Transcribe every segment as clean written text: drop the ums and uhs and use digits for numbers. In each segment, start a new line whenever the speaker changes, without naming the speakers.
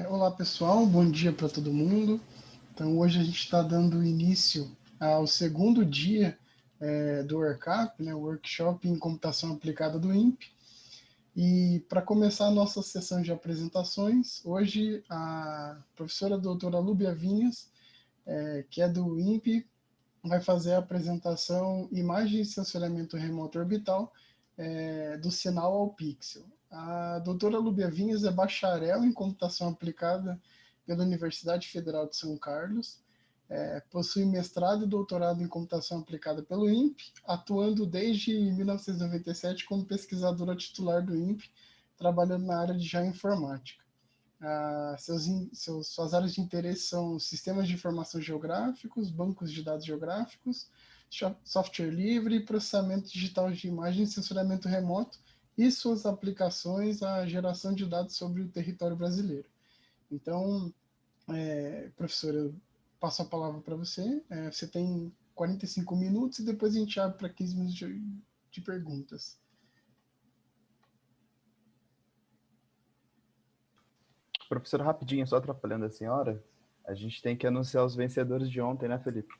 Olá pessoal, bom dia para todo mundo. Então, hoje a gente está dando início ao segundo dia do WorkUp, né, o Workshop em Computação Aplicada do INPE. E para começar a nossa sessão de apresentações, hoje a professora doutora Lúbia Vinhas, que é do INPE, vai fazer a apresentação Imagem e Sensoriamento Remoto Orbital do sinal ao pixel. A doutora Lúbia Vinhas é bacharel em computação aplicada pela Universidade Federal de São Carlos, possui mestrado e doutorado em computação aplicada pelo INPE, atuando desde 1997 como pesquisadora titular do INPE, trabalhando na área de geoinformática. Suas áreas de interesse são sistemas de informação geográficos, bancos de dados geográficos, software livre, processamento digital de imagem e sensoriamento remoto e suas aplicações à geração de dados sobre o território brasileiro. Então, professora, eu passo a palavra para você. Você tem 45 minutos e depois a gente abre para 15 minutos de perguntas.
Professor, rapidinho, só atrapalhando a senhora, a gente tem que anunciar os vencedores de ontem, né, Felipe?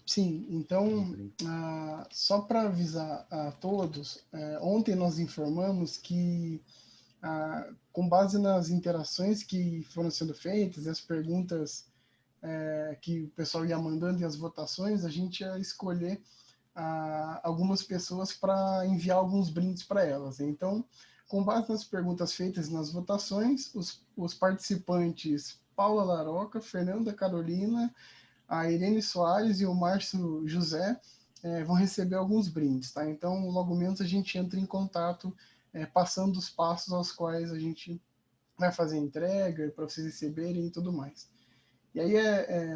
Sim, então, só para avisar a todos, ontem nós informamos que, com base nas interações que foram sendo feitas e as perguntas que o pessoal ia mandando e as votações, a gente ia escolher algumas pessoas para enviar alguns brindes para elas. Então, com base nas perguntas feitas nas votações, os participantes Paula Laroca, Fernanda Carolina, a Irene Soares e o Márcio José vão receber alguns brindes, tá? Então, logo menos a gente entra em contato, passando os passos aos quais a gente vai fazer a entrega, para vocês receberem e tudo mais. E aí,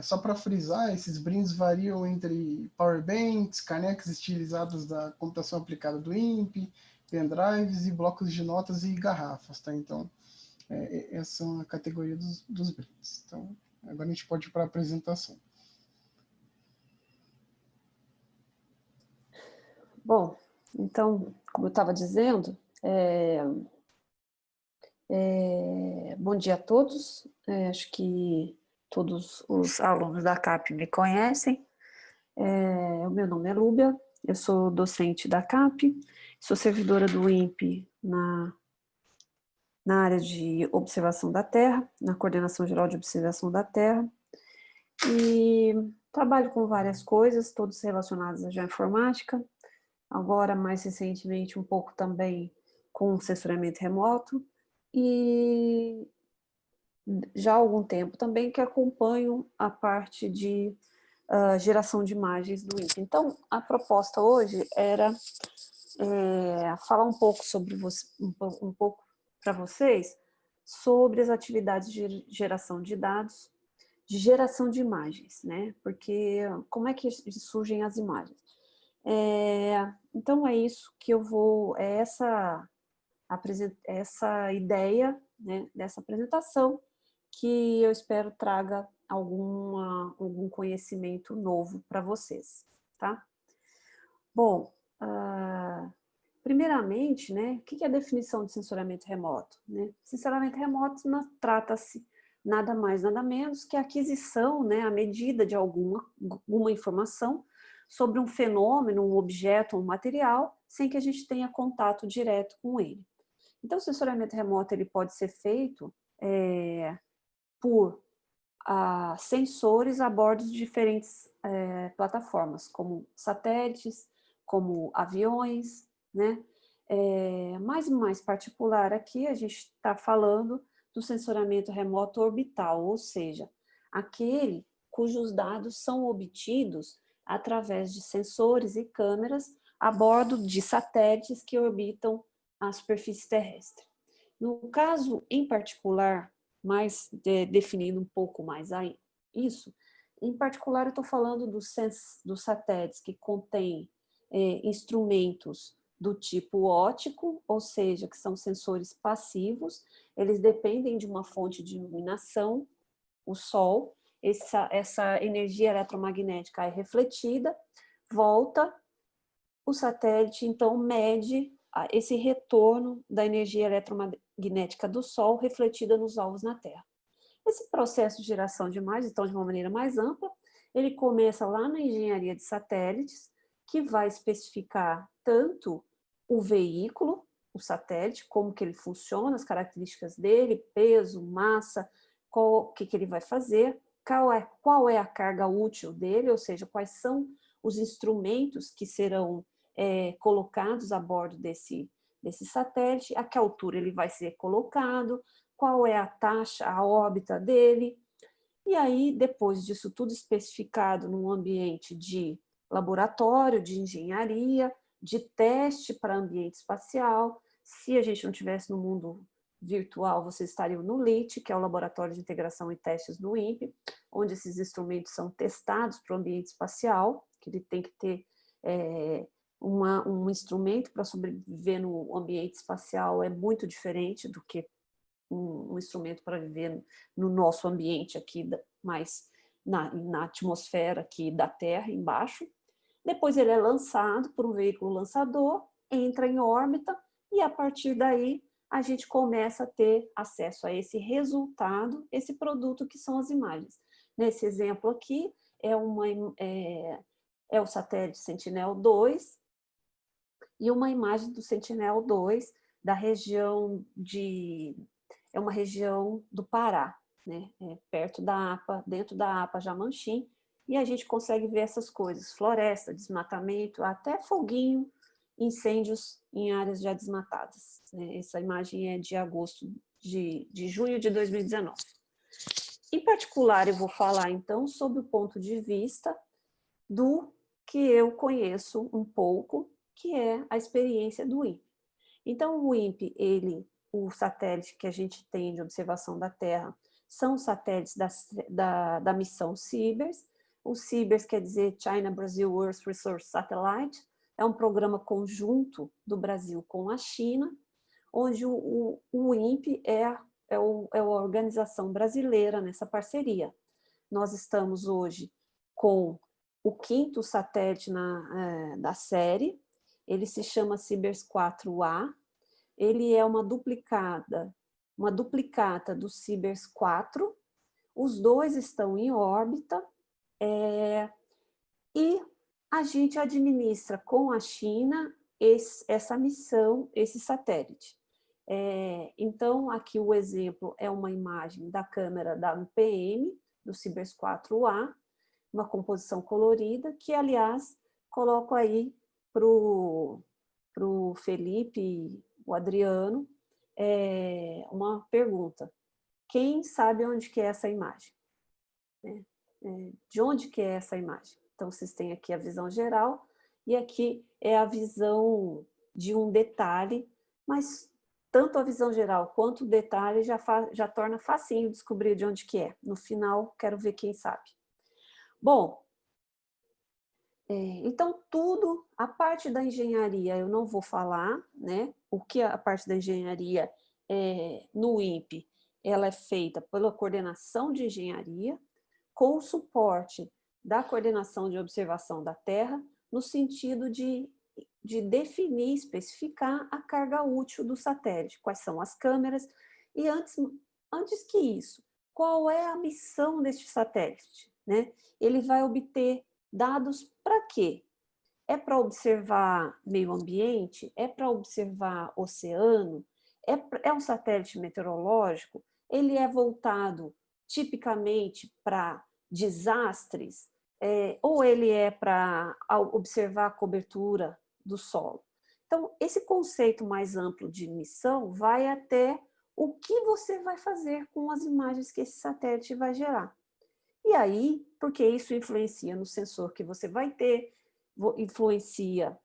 só para frisar, esses brindes variam entre powerbanks, canecas estilizadas da computação aplicada do INPE, pendrives e blocos de notas e garrafas, tá? Então, essa é a categoria dos brindes. Então, agora a gente pode ir para a apresentação.
Bom, então, como eu estava dizendo, bom dia a todos. Acho que todos os alunos da CAP me conhecem. O meu nome é Lúbia, eu sou docente da CAP, sou servidora do INPE na área de observação da Terra, na Coordenação Geral de Observação da Terra, e trabalho com várias coisas, todas relacionadas à geoinformática, agora mais recentemente um pouco também com sensoriamento remoto, e já há algum tempo também que acompanho a parte de geração de imagens do INPE. Então, a proposta hoje era falar um pouco sobre um pouco para vocês sobre as atividades de geração de dados, de geração de imagens, né? Porque como é que surgem as imagens? Então é isso que eu vou, essa ideia, né, dessa apresentação, que eu espero traga algum conhecimento novo para vocês, tá? Bom, primeiramente, né, o que é a definição de sensoriamento remoto? Né? Sensoriamento remoto trata-se nada mais, nada menos que a aquisição, né, a medida de alguma informação sobre um fenômeno, um objeto, um material, sem que a gente tenha contato direto com ele. Então, o sensoriamento remoto ele pode ser feito por sensores a bordo de diferentes plataformas, como satélites, como aviões, né? Mais particular aqui, a gente está falando do sensoriamento remoto orbital, ou seja, aquele cujos dados são obtidos através de sensores e câmeras a bordo de satélites que orbitam a superfície terrestre. No caso em particular, definindo um pouco mais isso, em particular eu estou falando dos satélites que contêm instrumentos do tipo óptico, ou seja, que são sensores passivos, eles dependem de uma fonte de iluminação, o Sol, essa energia eletromagnética é refletida, volta, o satélite então mede esse retorno da energia eletromagnética do Sol refletida nos alvos na Terra. Esse processo de geração de imagens, então, de uma maneira mais ampla, ele começa lá na engenharia de satélites, que vai especificar tanto o veículo, o satélite, como que ele funciona, as características dele, peso, massa, o que ele vai fazer, qual é a carga útil dele, ou seja, quais são os instrumentos que serão colocados a bordo desse satélite, a que altura ele vai ser colocado, qual é a taxa, a órbita dele. E aí, depois disso tudo especificado num ambiente de laboratório, de engenharia, de teste para ambiente espacial. Se a gente não estivesse no mundo virtual, vocês estariam no LIT, que é o Laboratório de Integração e Testes do INPE, onde esses instrumentos são testados para o ambiente espacial, que ele tem que ter um instrumento para sobreviver no ambiente espacial é muito diferente do que um instrumento para viver no nosso ambiente aqui, mais na atmosfera aqui da Terra, embaixo. Depois ele é lançado por um veículo lançador, entra em órbita, e a partir daí a gente começa a ter acesso a esse resultado, esse produto que são as imagens. Nesse exemplo aqui, é o satélite Sentinel-2, e uma imagem do Sentinel-2 da região é uma região do Pará, né? Perto da APA, dentro da APA Jamanchim, e a gente consegue ver essas coisas, floresta, desmatamento, até foguinho, incêndios em áreas já desmatadas. Né? Essa imagem é de junho de 2019. Em particular, eu vou falar, então, sobre o ponto de vista do que eu conheço um pouco, que é a experiência do INPE. Então, o INPE, o satélite que a gente tem de observação da Terra, são satélites da missão CIBERS. O CIBERS quer dizer China Brazil Earth Resource Satellite, é um programa conjunto do Brasil com a China, onde o INPE é a organização brasileira nessa parceria. Nós estamos hoje com o 5º satélite da série, ele se chama CIBERS 4A, ele é uma duplicata do CIBERS 4, os dois estão em órbita, e a gente administra com a China essa missão, esse satélite. Então, aqui o exemplo é uma imagem da câmera da UPM, do CIBERS 4A, uma composição colorida, que, aliás, coloco aí para o Felipe, o Adriano, uma pergunta. Quem sabe onde que é essa imagem? De onde que é essa imagem? Então, vocês têm aqui a visão geral, e aqui é a visão de um detalhe, mas tanto a visão geral quanto o detalhe já torna facinho descobrir de onde que é. No final, quero ver quem sabe. Bom, então tudo, a parte da engenharia eu não vou falar, né? O que a parte da engenharia no INPE, ela é feita pela coordenação de engenharia, com o suporte da coordenação de observação da Terra, no sentido de definir, especificar a carga útil do satélite, quais são as câmeras, e antes que isso, qual é a missão deste satélite? Né? Ele vai obter dados para quê? É para observar meio ambiente? É para observar oceano? É um satélite meteorológico? Ele é voltado tipicamente para desastres? Ou ele é para observar a cobertura do solo? Então, esse conceito mais amplo de missão vai até o que você vai fazer com as imagens que esse satélite vai gerar. E aí, porque isso influencia no sensor que você vai ter, influencia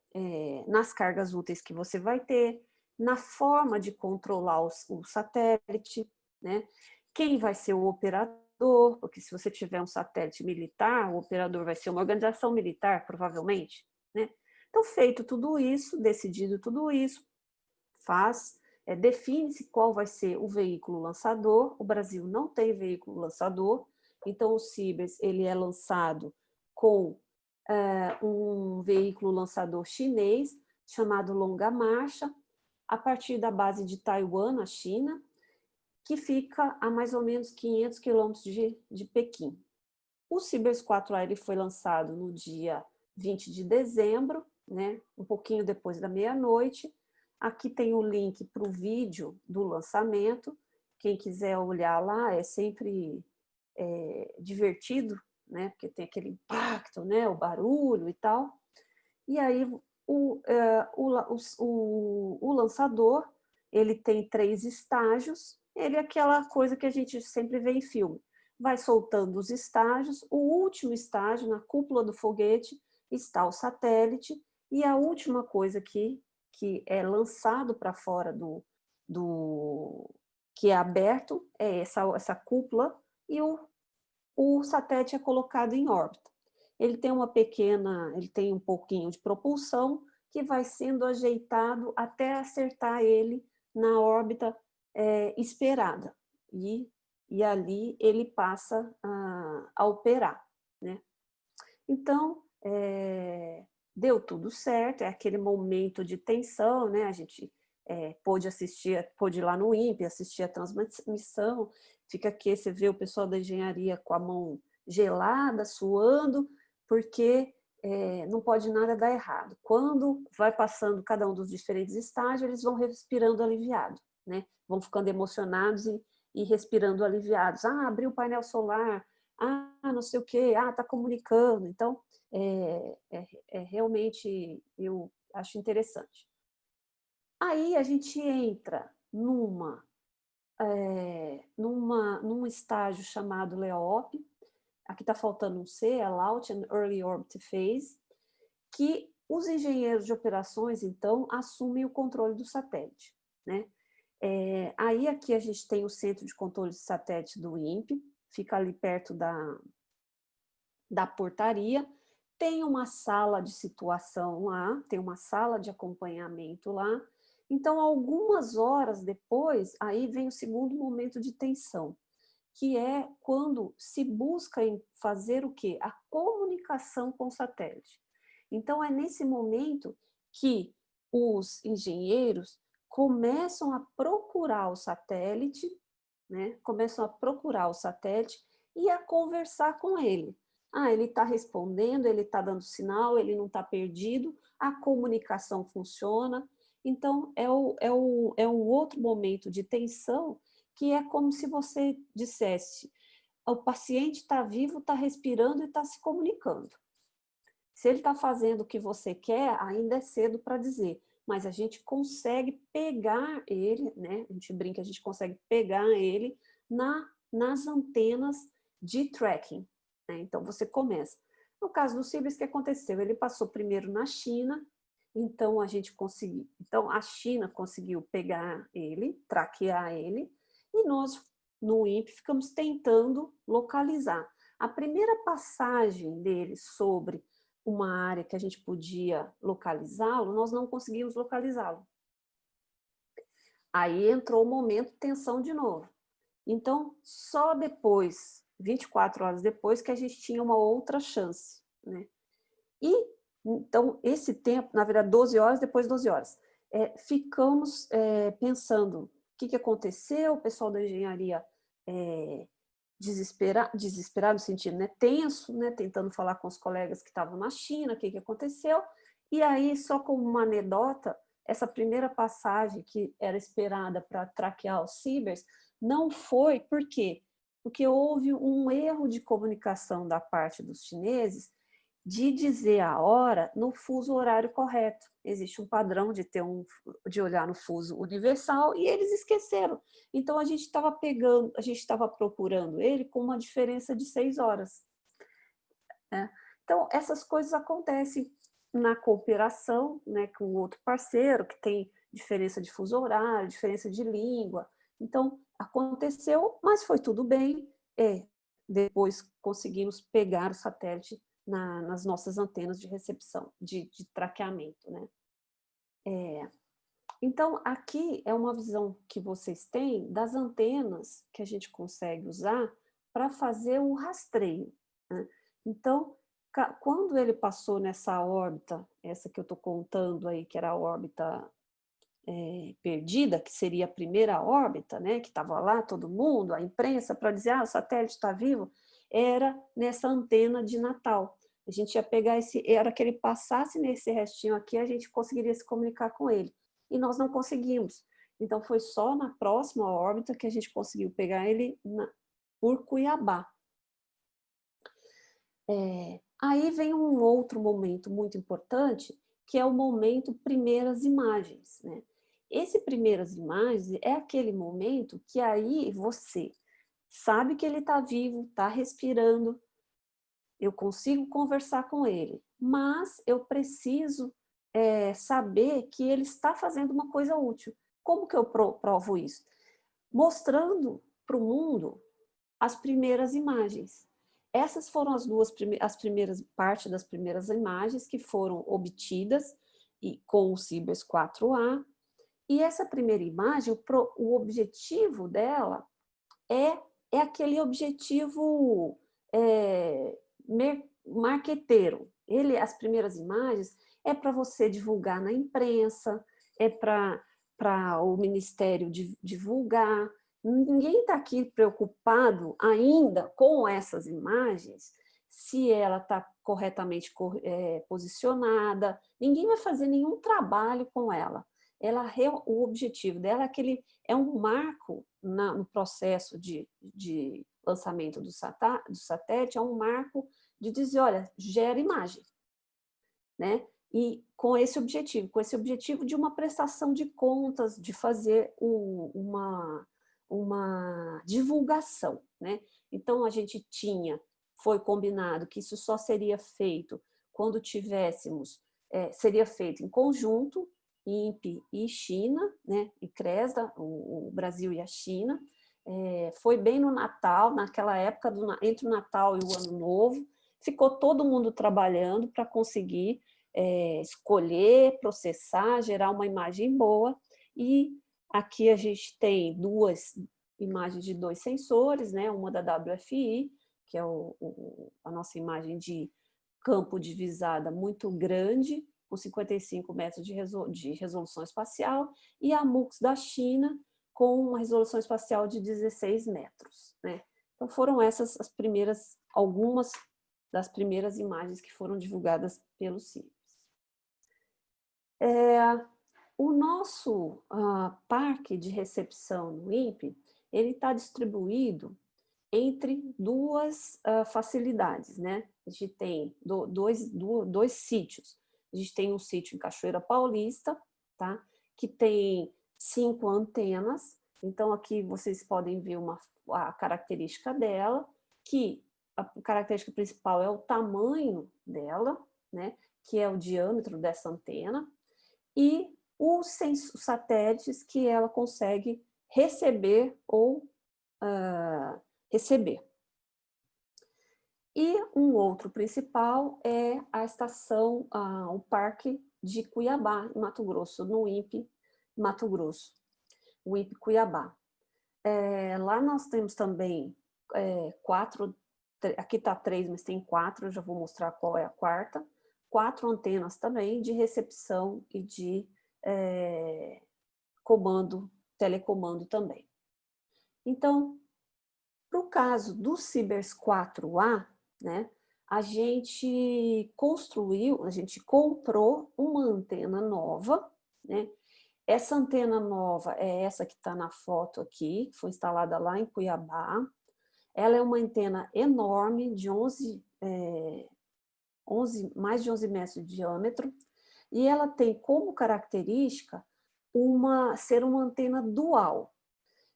nas cargas úteis que você vai ter, na forma de controlar o satélite, né? Quem vai ser o operador, porque se você tiver um satélite militar, o operador vai ser uma organização militar, provavelmente, né? Então, feito tudo isso, decidido tudo isso, define-se qual vai ser o veículo lançador. O Brasil não tem veículo lançador, então o CIBERS ele é lançado com um veículo lançador chinês chamado Longa Marcha, a partir da base de Taiwan, na China, que fica a mais ou menos 500 quilômetros de Pequim. O Cibers 4A ele foi lançado no dia 20 de dezembro, né, um pouquinho depois da meia-noite. Aqui tem o link para o vídeo do lançamento. Quem quiser olhar lá, é sempre divertido, né, porque tem aquele impacto, né, o barulho e tal. E aí o lançador, ele tem 3 estágios, ele é aquela coisa que a gente sempre vê em filme. Vai soltando os estágios, o último estágio, na cúpula do foguete, está o satélite, e a última coisa que é lançado para fora que é aberto, é essa cúpula, e o satélite é colocado em órbita. Ele tem um pouquinho de propulsão que vai sendo ajeitado até acertar ele na órbita esperada. E ali ele passa a operar, né? Então, deu tudo certo, é aquele momento de tensão, né? A gente pôde ir lá no INPE, assistir a transmissão, fica aqui, você vê o pessoal da engenharia com a mão gelada, suando, porque não pode nada dar errado. Quando vai passando cada um dos diferentes estágios, eles vão respirando aliviado, né? Vão ficando emocionados e respirando aliviados. Ah, abriu o painel solar, não sei o quê, está comunicando. Então, realmente, eu acho interessante. Aí a gente entra num estágio chamado LEOP, aqui está faltando um C, é Launch and Early Orbit Phase, que os engenheiros de operações, então, assumem o controle do satélite, né? Aí aqui a gente tem o Centro de Controle de Satélite do INPE, fica ali perto da portaria, tem uma sala de situação lá, tem uma sala de acompanhamento lá. Então, algumas horas depois, aí vem o segundo momento de tensão, que é quando se busca em fazer o quê? A comunicação com o satélite. Então, é nesse momento que os engenheiros começam a procurar o satélite, né? Começam a procurar o satélite e a conversar com ele. Ele está respondendo, ele está dando sinal, ele não está perdido, a comunicação funciona. Então, é um outro momento de tensão que é como se você dissesse: o paciente está vivo, está respirando e está se comunicando. Se ele está fazendo o que você quer, ainda é cedo para dizer, mas a gente consegue pegar ele, né? A gente brinca, a gente consegue pegar ele nas antenas de tracking, né? Então, você começa. No caso do Cibers, o que aconteceu? Ele passou primeiro na China, então a China conseguiu pegar ele, traquear ele, e nós, no INPE, ficamos tentando localizar. A primeira passagem dele sobre uma área que a gente podia localizá-lo, nós não conseguimos localizá-lo. Aí entrou o momento de tensão de novo. Então, só depois, 24 horas depois, que a gente tinha uma outra chance, né? Então, esse tempo, na verdade, 12 horas, depois 12 horas, ficamos pensando o que aconteceu, o pessoal da engenharia desesperado no sentido, né, tenso, né, tentando falar com os colegas que estavam na China, o que aconteceu. E aí, só como uma anedota, essa primeira passagem que era esperada para traquear os Cibers não foi. Por quê? Porque houve um erro de comunicação da parte dos chineses de dizer a hora no fuso horário correto. Existe um padrão de olhar no fuso universal e eles esqueceram. Então a gente estava procurando ele com uma diferença de 6 horas. Né? Então essas coisas acontecem na cooperação, né, com o outro parceiro que tem diferença de fuso horário, diferença de língua. Então aconteceu, mas foi tudo bem. Depois conseguimos pegar o satélite nas nossas antenas de recepção, de traqueamento, né? Então, aqui é uma visão que vocês têm das antenas que a gente consegue usar para fazer o rastreio, né? Então, quando ele passou nessa órbita, essa que eu estou contando aí, que era a órbita perdida, que seria a primeira órbita, né, que estava lá todo mundo, a imprensa, para dizer, o satélite está vivo, era nessa antena de Natal. A gente ia pegar era que ele passasse nesse restinho aqui, a gente conseguiria se comunicar com ele. E nós não conseguimos. Então, foi só na próxima órbita que a gente conseguiu pegar ele por Cuiabá. Aí vem um outro momento muito importante, que é o momento primeiras imagens, né? Esse primeiras imagens é aquele momento que aí você sabe que ele está vivo, está respirando, eu consigo conversar com ele, mas eu preciso saber que ele está fazendo uma coisa útil. Como que eu provo isso? Mostrando para o mundo as primeiras imagens. Essas foram as primeiras parte das primeiras imagens que foram obtidas com o Cibers 4A. E essa primeira imagem, o objetivo dela é aquele objetivo marqueteiro. As primeiras imagens é para você divulgar na imprensa, é para o Ministério divulgar. Ninguém está aqui preocupado ainda com essas imagens, se ela está corretamente posicionada, ninguém vai fazer nenhum trabalho com ela. O objetivo dela é um marco no processo de lançamento do satélite, é um marco de dizer, olha, gera imagem, né? E com esse objetivo de uma prestação de contas, de fazer uma divulgação, né? Então, foi combinado que isso só seria feito quando seria feito em conjunto, INPE e China, né? E CRESDA, o Brasil e a China. Foi bem no Natal, naquela época, entre o Natal e o Ano Novo, ficou todo mundo trabalhando para conseguir escolher, processar, gerar uma imagem boa, e aqui a gente tem duas imagens de 2 sensores, né? Uma da WFI, que é a nossa imagem de campo de visada muito grande, com 55 metros de resolução espacial, e a MUX da China, com uma resolução espacial de 16 metros. Né? Então, foram essas algumas das primeiras imagens que foram divulgadas pelo CIBERS. O nosso parque de recepção no INPE, ele está distribuído entre duas facilidades, né? A gente tem dois sítios. A gente tem um sítio em Cachoeira Paulista, tá? Que tem 5 antenas. Então, aqui vocês podem ver a característica dela, que a característica principal é o tamanho dela, né? Que é o diâmetro dessa antena, e os satélites que ela consegue receber ou receber. E um outro principal é a estação, o Parque de Cuiabá, em Mato Grosso, no INPE Mato Grosso, o INPE Cuiabá. Lá nós temos também 4, aqui está 3, mas tem 4, eu já vou mostrar qual é a quarta, 4 antenas também de recepção e de telecomando também. Então, para o caso do Cibers 4A, né, a gente comprou uma antena nova, né? Essa antena nova é essa que está na foto aqui, que foi instalada lá em Cuiabá. Ela é uma antena enorme, de mais de 11 metros de diâmetro, e ela tem como característica ser uma antena dual.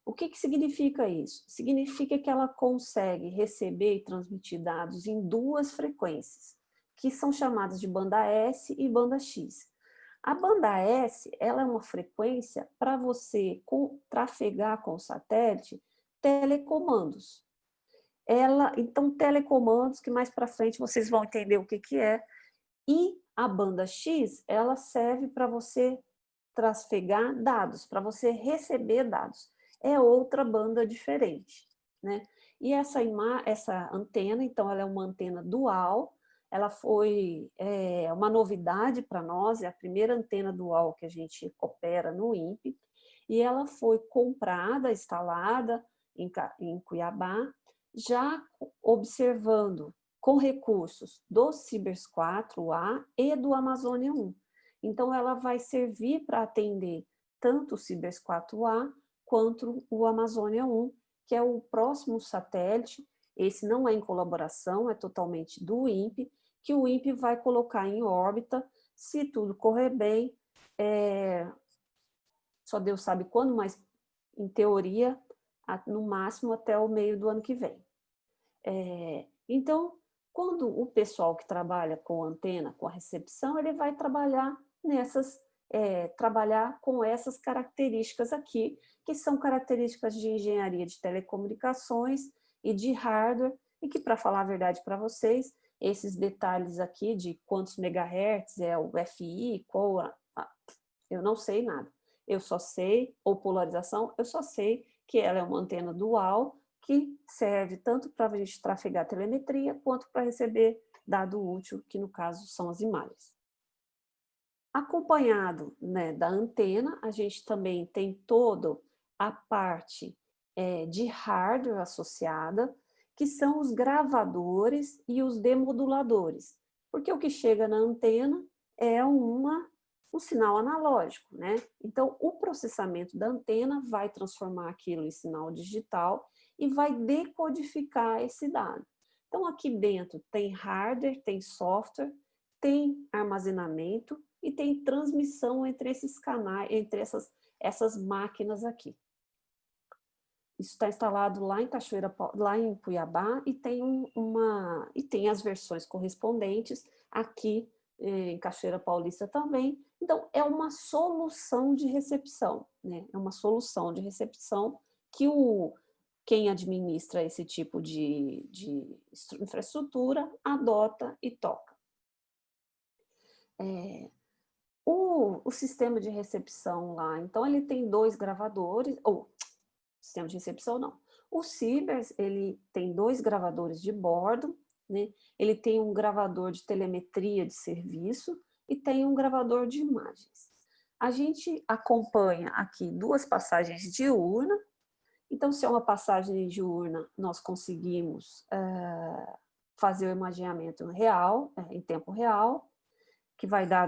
O que significa isso? Significa que ela consegue receber e transmitir dados em 2 frequências, que são chamadas de banda S e banda X. A banda S, ela é uma frequência para você trafegar com o satélite telecomandos. Então, telecomandos, que mais para frente vocês vão entender o que é. E a banda X, ela serve para você trafegar dados, para você receber dados. É outra banda diferente, né? E essa antena, então, ela é uma antena dual, ela foi uma novidade para nós, é a primeira antena dual que a gente opera no INPE, e ela foi comprada, instalada em Cuiabá, já observando com recursos do Cibers 4A e do Amazônia 1. Então, ela vai servir para atender tanto o Cibers 4A quanto o Amazônia 1, que é o próximo satélite. Esse não é em colaboração, é totalmente do INPE, que o INPE vai colocar em órbita, se tudo correr bem, só Deus sabe quando, mas em teoria, no máximo até o meio do ano que vem. Então, quando o pessoal que trabalha com antena, com a recepção, ele vai trabalhar trabalhar com essas características aqui, que são características de engenharia de telecomunicações e de hardware, e que, para falar a verdade para vocês, esses detalhes aqui de quantos megahertz é o FI, eu não sei nada. Eu só sei, ou polarização, eu só sei que ela é uma antena dual, que serve tanto para a gente trafegar telemetria, quanto para receber dado útil, que no caso são as imagens. Acompanhado, né, da antena, a gente também tem toda a parte de hardware associada, que são os gravadores e os demoduladores, porque o que chega na antena é um sinal analógico, né? Então, o processamento da antena vai transformar aquilo em sinal digital e vai decodificar esse dado. Então, aqui dentro tem hardware, tem software, tem armazenamento e tem transmissão entre esses canais, entre essas máquinas aqui. Isso está instalado lá em lá em Cuiabá, e tem as versões correspondentes aqui em Cachoeira Paulista também. Então, é uma solução de recepção, né? É uma solução de recepção que quem administra esse tipo de infraestrutura adota e toca. O sistema de recepção lá, então, ele tem 2 gravadores, sistema de recepção não. O Cibers, ele tem 2 gravadores de bordo, né? Ele tem um gravador de telemetria de serviço e tem um gravador de imagens. A gente acompanha aqui 2 passagens diurnas. Então, se é uma passagem diurna, nós conseguimos fazer o imaginamento real, em tempo real, que vai dar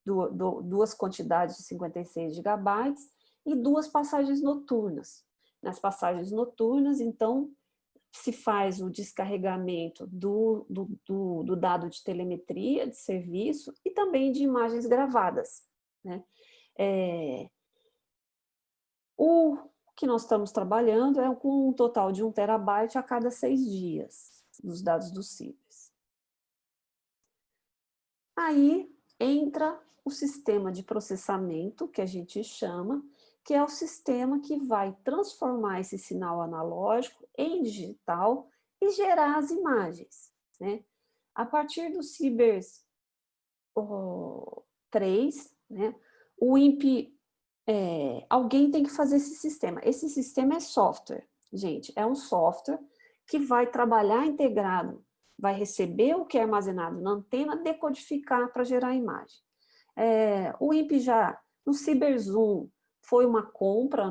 duas quantidades de 56 gigabytes e 2 passagens noturnas. Nas passagens noturnas, então, se faz o descarregamento do dado de telemetria, de serviço, e também de imagens gravadas, né? O que nós estamos trabalhando é com um total de 1 terabyte a cada 6 dias, dos dados do Cibers. Aí entra o sistema de processamento, que a gente chama, que é o sistema que vai transformar esse sinal analógico em digital e gerar as imagens, né? A partir do Cibers 3, né, o INPE, alguém tem que fazer esse sistema. Esse sistema é software, gente, é um software que vai trabalhar integrado, vai receber o que é armazenado na antena, decodificar para gerar a imagem. O INPE já, no Cibers 1, foi uma compra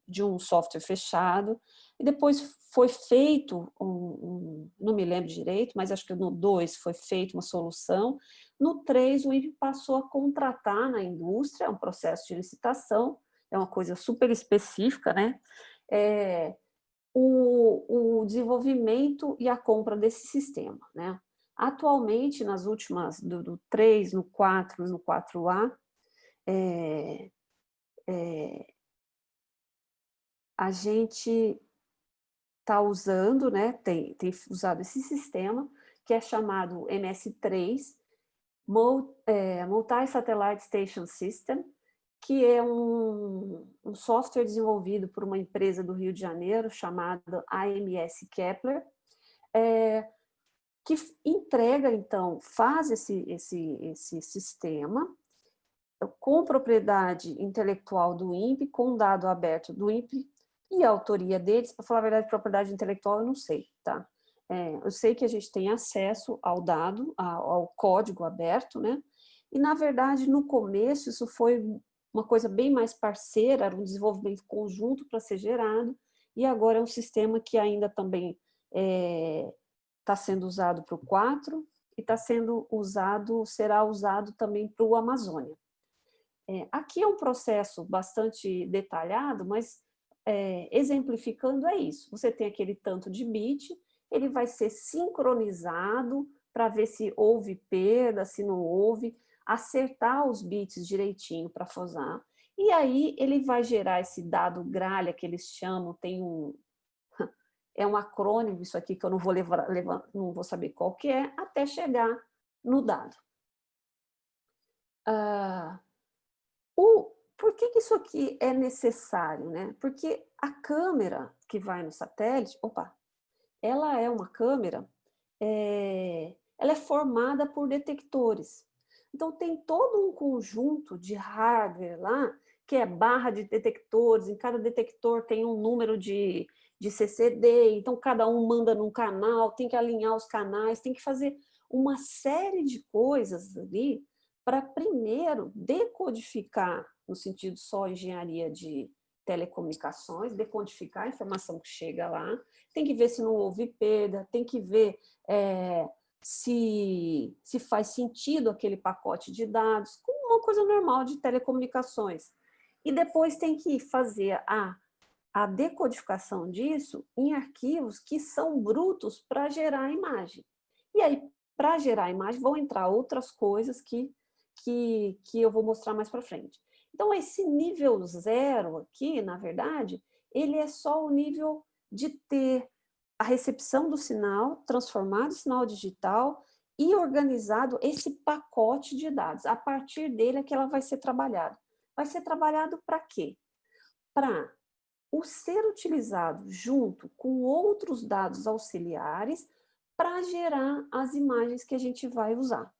de um software fechado, e depois foi feito, não me lembro direito, mas acho que no 2 foi feita uma solução. No 3, o INPE passou a contratar na indústria, é um processo de licitação, é uma coisa super específica, né? O desenvolvimento e a compra desse sistema, né? Atualmente, nas últimas, do 3, no 4 e no 4A, a gente está usando, né, tem usado esse sistema, que é chamado MS3, Multi-Satellite Station System, que é um software desenvolvido por uma empresa do Rio de Janeiro, chamada AMS Kepler, que entrega, então, faz esse sistema com propriedade intelectual do INPE, com dado aberto do INPE e a autoria deles. Para falar a verdade, propriedade intelectual eu não sei, tá? eu sei que a gente tem acesso ao dado, ao código aberto, né? E, na verdade, no começo, isso foi uma coisa bem mais parceira, era um desenvolvimento conjunto para ser gerado, e agora é um sistema que ainda também está sendo usado para o 4 e está sendo usado, será usado também para o Amazônia. Aqui é um processo bastante detalhado, mas exemplificando é isso. Você tem aquele tanto de bit, ele vai ser sincronizado para ver se houve perda, se não houve, acertar os bits direitinho para FOSSAR, e aí ele vai gerar esse dado gralha que eles chamam, tem é um acrônimo isso aqui que eu não vou não vou saber qual que é, até chegar no dado. Por que isso aqui é necessário, né? Porque a câmera que vai no satélite, ela é uma câmera, ela é formada por detectores. Então, tem todo um conjunto de hardware lá, que é barra de detectores, em cada detector tem um número de CCD, então cada um manda num canal, tem que alinhar os canais, tem que fazer uma série de coisas ali para primeiro decodificar, no sentido só engenharia de telecomunicações, decodificar a informação que chega lá, tem que ver se não houve perda, tem que ver se faz sentido aquele pacote de dados, como uma coisa normal de telecomunicações. E depois tem que fazer a decodificação disso em arquivos que são brutos para gerar a imagem. E aí, para gerar a imagem, vão entrar outras coisas que eu vou mostrar mais para frente. Então, esse nível 0 aqui, na verdade, ele é só o nível de ter a recepção do sinal, transformado em sinal digital e organizado esse pacote de dados. A partir dele é que ela vai ser trabalhada. Vai ser trabalhado para quê? Para o ser utilizado junto com outros dados auxiliares para gerar as imagens que a gente vai usar.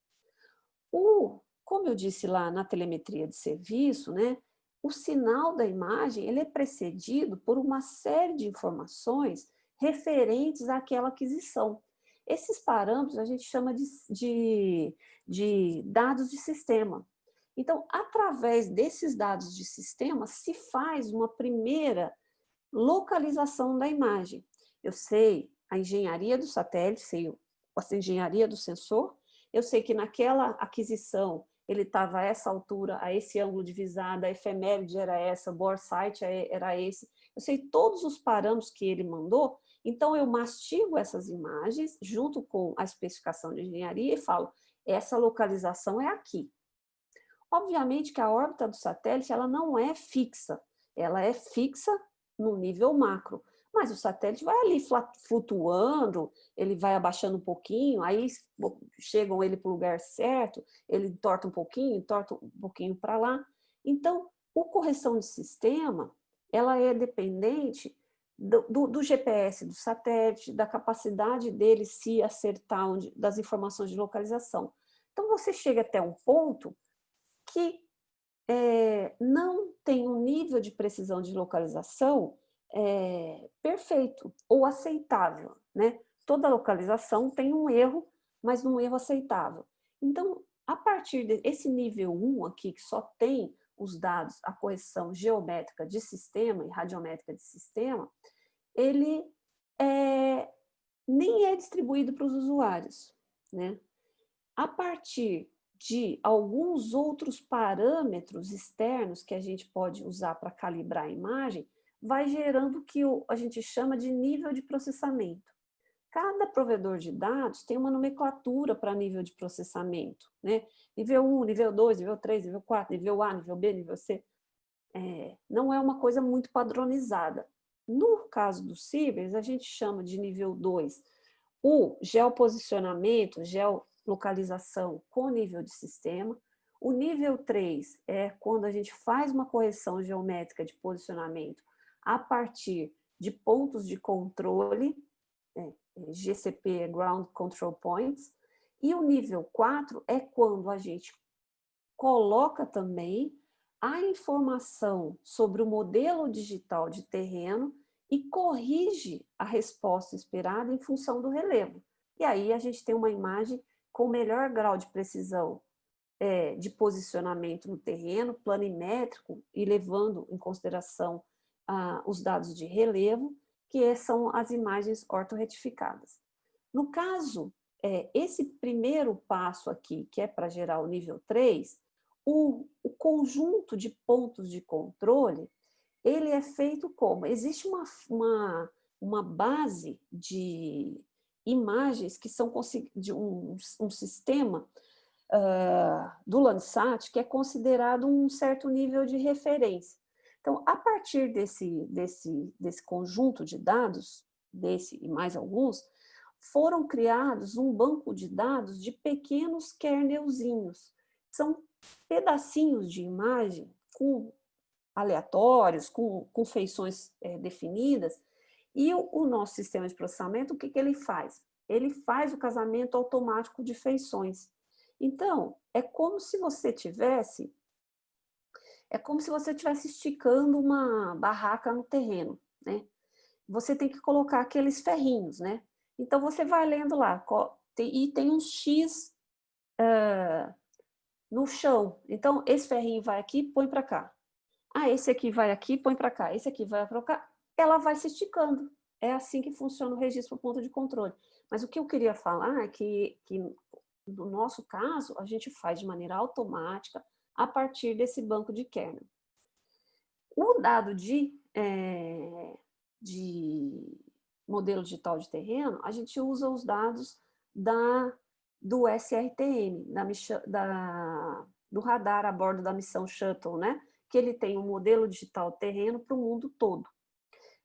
Como eu disse lá na telemetria de serviço, né, o sinal da imagem ele é precedido por uma série de informações referentes àquela aquisição. Esses parâmetros a gente chama de dados de sistema. Então, através desses dados de sistema, se faz uma primeira localização da imagem. Eu sei a engenharia do satélite, sei a engenharia do sensor, eu sei que naquela aquisição ele estava a essa altura, a esse ângulo de visada, a efeméride era essa, o bore sight era esse. Eu sei todos os parâmetros que ele mandou, então eu mastigo essas imagens junto com a especificação de engenharia e falo, essa localização é aqui. Obviamente que a órbita do satélite ela não é fixa, ela é fixa no nível macro, mas o satélite vai ali flutuando, ele vai abaixando um pouquinho, aí chegam ele para o lugar certo, ele torta um pouquinho para lá. Então, a correção de sistema, ela é dependente do GPS do satélite, da capacidade dele se acertar das informações de localização. Então, você chega até um ponto que não tem um nível de precisão de localização perfeito ou aceitável, né? Toda localização tem um erro, mas um erro aceitável. Então, a partir desse nível 1 aqui, que só tem os dados, a correção geométrica de sistema e radiométrica de sistema, ele nem é distribuído para os usuários, né? A partir de alguns outros parâmetros externos que a gente pode usar para calibrar a imagem, vai gerando o que a gente chama de nível de processamento. Cada provedor de dados tem uma nomenclatura para nível de processamento, né? Nível 1, nível 2, nível 3, nível 4, nível A, nível B, nível C. Não é uma coisa muito padronizada. No caso do Cibers, a gente chama de nível 2 o geoposicionamento, geolocalização com nível de sistema. O nível 3 é quando a gente faz uma correção geométrica de posicionamento a partir de pontos de controle, GCP, Ground Control Points, e o nível 4 é quando a gente coloca também a informação sobre o modelo digital de terreno e corrige a resposta esperada em função do relevo. E aí a gente tem uma imagem com melhor grau de precisão de posicionamento no terreno, planimétrico, e levando em consideração os dados de relevo, que são as imagens ortorretificadas. No caso, esse primeiro passo aqui, que é para gerar o nível 3, o conjunto de pontos de controle, ele é feito como? Existe uma base de imagens que são de um sistema do Landsat que é considerado um certo nível de referência. Então, a partir desse conjunto de dados, desse e mais alguns, foram criados um banco de dados de pequenos kernelzinhos. São pedacinhos de imagem aleatórios, com feições definidas, e o nosso sistema de processamento, o que ele faz? Ele faz o casamento automático de feições. Então, é como se você estivesse esticando uma barraca no terreno, né? Você tem que colocar aqueles ferrinhos, né? Então, você vai lendo lá, e tem um X no chão. Então, esse ferrinho vai aqui, põe para cá. Esse aqui vai aqui, põe para cá. Esse aqui vai para cá. Ela vai se esticando. É assim que funciona o registro por ponto de controle. Mas o que eu queria falar é que no nosso caso, a gente faz de maneira automática a partir desse banco de kernel. O dado de modelo digital de terreno, a gente usa os dados do SRTM, do radar a bordo da missão Shuttle, né? Que ele tem um modelo digital terreno para o mundo todo.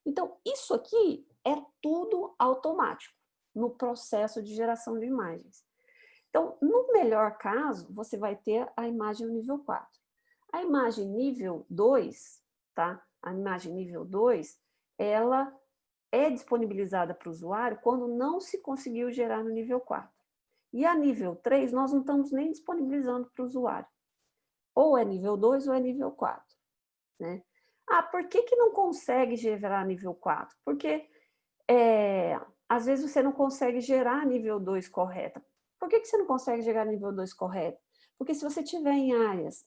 Então, isso aqui é tudo automático no processo de geração de imagens. Então, no melhor caso, você vai ter a imagem nível 4. A imagem nível 2, tá? A imagem nível 2, ela é disponibilizada para o usuário quando não se conseguiu gerar no nível 4. E a nível 3, nós não estamos nem disponibilizando para o usuário. Ou é nível 2 ou é nível 4, né? Por que não consegue gerar nível 4? Porque às vezes você não consegue gerar nível 2 correta. Por que você não consegue gerar nível 2 correto? Porque se você tiver em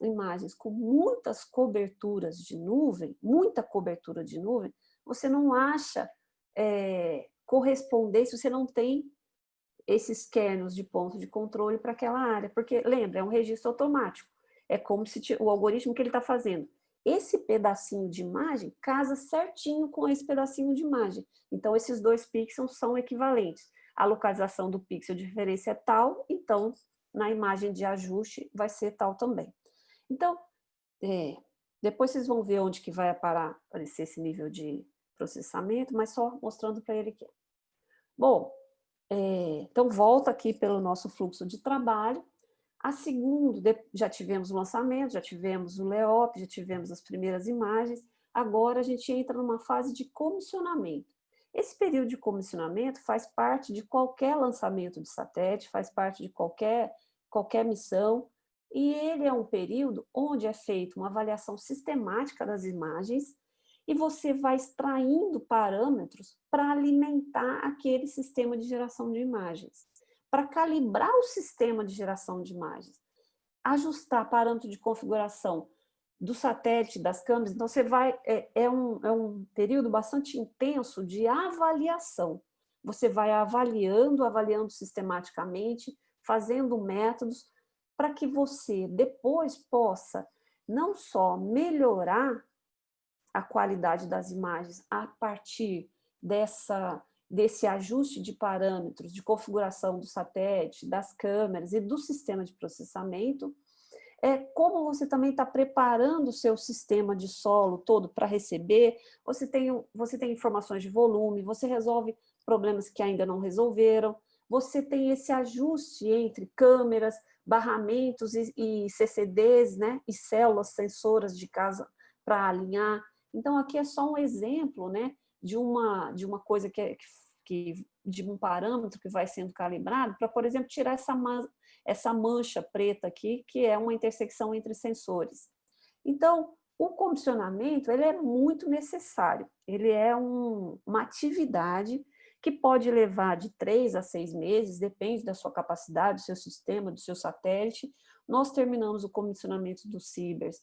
imagens com muitas coberturas de nuvem, muita cobertura de nuvem, você não acha correspondência, você não tem esses kernels de ponto de controle para aquela área. Porque, lembra, é um registro automático. É como se o algoritmo que ele está fazendo. Esse pedacinho de imagem casa certinho com esse pedacinho de imagem. Então, esses dois pixels são equivalentes. A localização do pixel de referência é tal, então, na imagem de ajuste vai ser tal também. Então, depois vocês vão ver onde que vai aparecer esse nível de processamento, mas só mostrando para ele aqui. Bom, então volta aqui pelo nosso fluxo de trabalho. A segunda, já tivemos o lançamento, já tivemos o LEOP, já tivemos as primeiras imagens, agora a gente entra numa fase de comissionamento. Esse período de comissionamento faz parte de qualquer lançamento de satélite, faz parte de qualquer missão, e ele é um período onde é feita uma avaliação sistemática das imagens e você vai extraindo parâmetros para alimentar aquele sistema de geração de imagens, para calibrar o sistema de geração de imagens, ajustar parâmetro de configuração do satélite, das câmeras. Então, você vai... É um período bastante intenso de avaliação. Você vai avaliando sistematicamente, fazendo métodos para que você depois possa não só melhorar a qualidade das imagens a partir desse ajuste de parâmetros, de configuração do satélite, das câmeras e do sistema de processamento, como você também está preparando o seu sistema de solo todo para receber, você tem informações de volume, você resolve problemas que ainda não resolveram, você tem esse ajuste entre câmeras, barramentos e CCDs, né, e células sensoras de casa para alinhar. Então, aqui é só um exemplo, né, de uma coisa de um parâmetro que vai sendo calibrado para, por exemplo, tirar essa mancha preta aqui, que é uma intersecção entre sensores. Então, O comissionamento, ele é muito necessário. Ele é uma atividade que pode levar de 3 a 6 meses, depende da sua capacidade, do seu sistema, do seu satélite. Nós terminamos o comissionamento do Cibers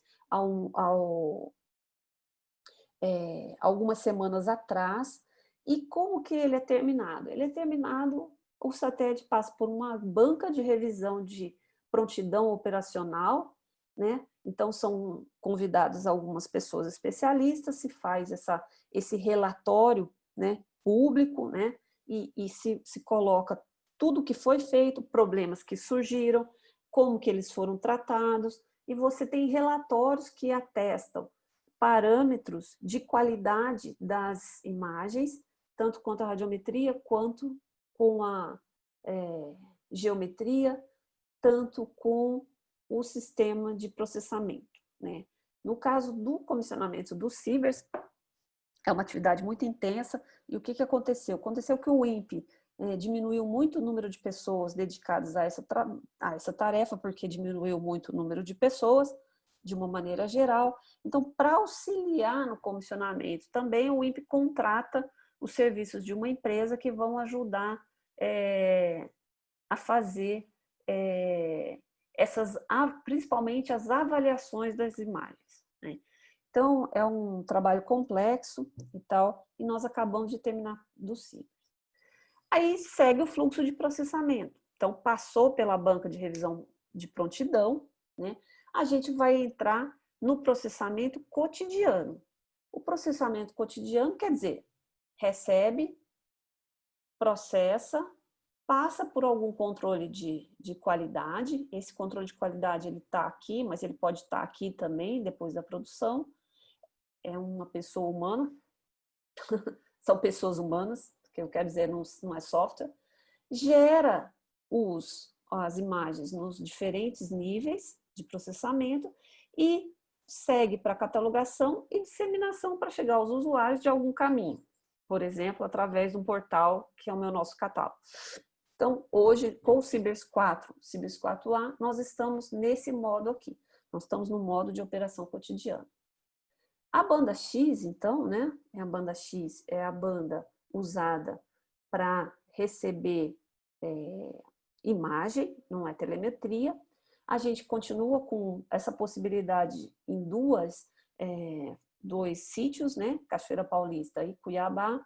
algumas semanas atrás. E como que ele é terminado? Ele é terminado, o satélite passa por uma banca de revisão de prontidão operacional, né? Então, são convidadas algumas pessoas especialistas, se faz esse relatório, né, público, né? E se coloca tudo que foi feito, problemas que surgiram, como que eles foram tratados, e você tem relatórios que atestam parâmetros de qualidade das imagens, tanto quanto a radiometria, quanto com a geometria, tanto com o sistema de processamento, né? No caso do comissionamento do Cibers, é uma atividade muito intensa, e o que aconteceu? Aconteceu que o INPE diminuiu muito o número de pessoas dedicadas a essa tarefa, porque diminuiu muito o número de pessoas, de uma maneira geral. Então, para auxiliar no comissionamento, também o INPE contrata os serviços de uma empresa que vão ajudar a fazer principalmente as avaliações das imagens, né? Então, é um trabalho complexo e tal, e nós acabamos de terminar do Cibers. Aí segue o fluxo de processamento. Então, passou pela banca de revisão de prontidão, né? A gente vai entrar no processamento cotidiano. O processamento cotidiano quer dizer, recebe, processa, passa por algum controle de qualidade. Esse controle de qualidade ele está aqui, mas ele pode estar aqui também depois da produção. É uma pessoa humana, são pessoas humanas, que eu quero dizer, não é software. Gera as imagens nos diferentes níveis de processamento e segue para catalogação e disseminação para chegar aos usuários de algum caminho. Por exemplo, através de um portal que é o nosso catálogo. Então, hoje, com o Cibers 4, Cibers 4A, nós estamos nesse modo aqui. Nós estamos no modo de operação cotidiana. A banda X, então, né? A banda X é a banda usada para receber imagem, não é telemetria. A gente continua com essa possibilidade em dois sítios, né? Cachoeira Paulista e Cuiabá.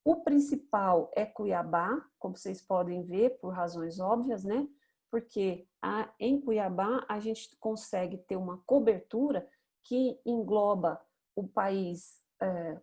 O principal é Cuiabá, como vocês podem ver, por razões óbvias, né? Porque em Cuiabá a gente consegue ter uma cobertura que engloba o país